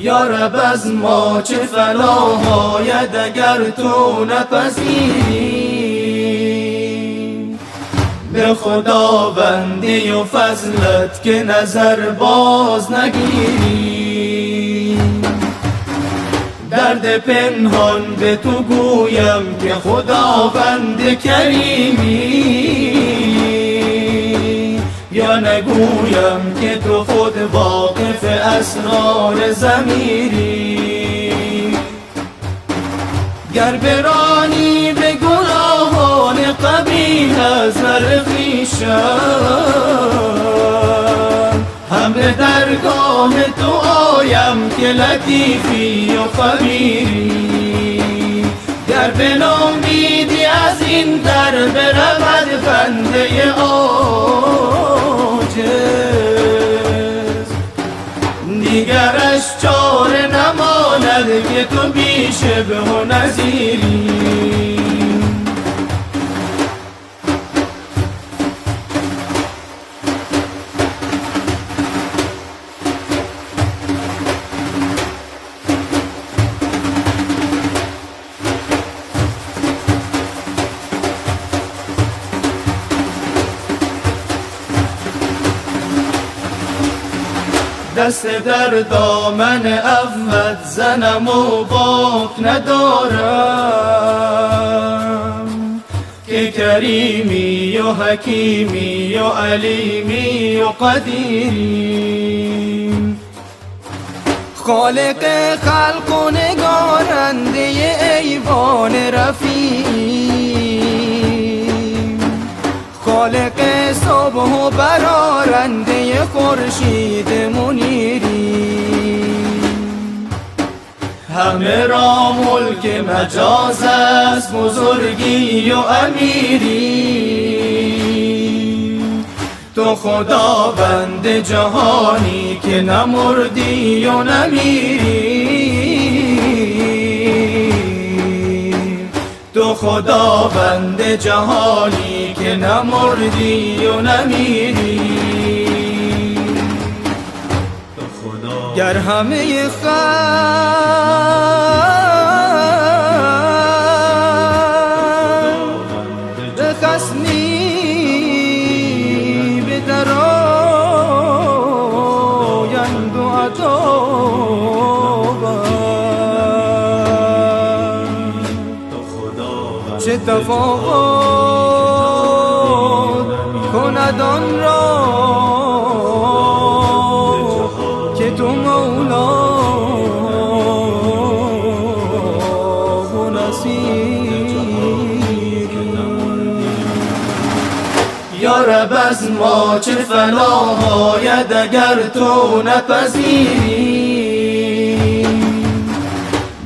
یا رب از ما چه فناهاید اگر تو نپذیری، به خداوندی و فضلت که نظر باز نگیری. درد پنهان به تو گویم که خداوند کریمی، یا نگویم که تو خود واقف اسرار ضمیری. گر برانی به گناهان قبیح از هر خویشم، هم به درگاه تو آیم که لطیفی و خبیری. گر به نومیدی از این در برود بنده عاجز، دیگرش چاره نماند که تو بی شبه و نظیری. دست در دامن عفوت زنم و باک ندارم، که کریمی و حکیمی و علیمی و قدیری. خالق خلق و نگارنده ایوان رفیع، خالق صبح و برارنده خورشید منیری. همه را ملک مجاز است بزرگی و امیری، تو خداوند جهانی که نمردی و نمیری. تو خداوند جهانی که نمردی و نمیری. گر همه خلق خصمی به درآیند و عطابند، چه تفاوت کند آن را که تو مولا و نصیری. یا رب از ما چه فناهاید اگر تو نپذیری،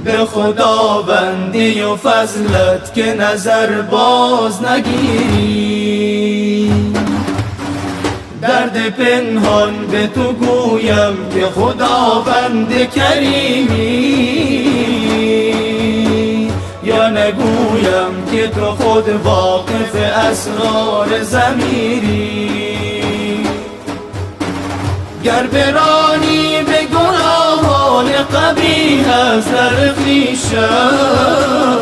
به خداوندی و فضلت که نظر باز نگیری. درد پنهان به تو گویم که خداوند کریمی، یا نگویم که تو خود واقف اسرار ضمیری. گر برانی به گناهان قبیح از هر خویشم،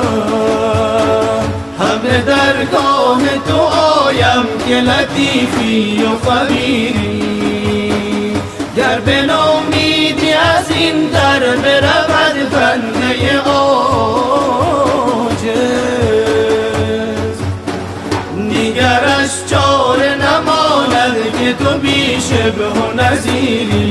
همه درگاه تو آیم که لطیفی و خبیری. گر به نومیدی از این در برود بنده عاجز، دیگرش چاره نماند که تو بی شبه و نظیری.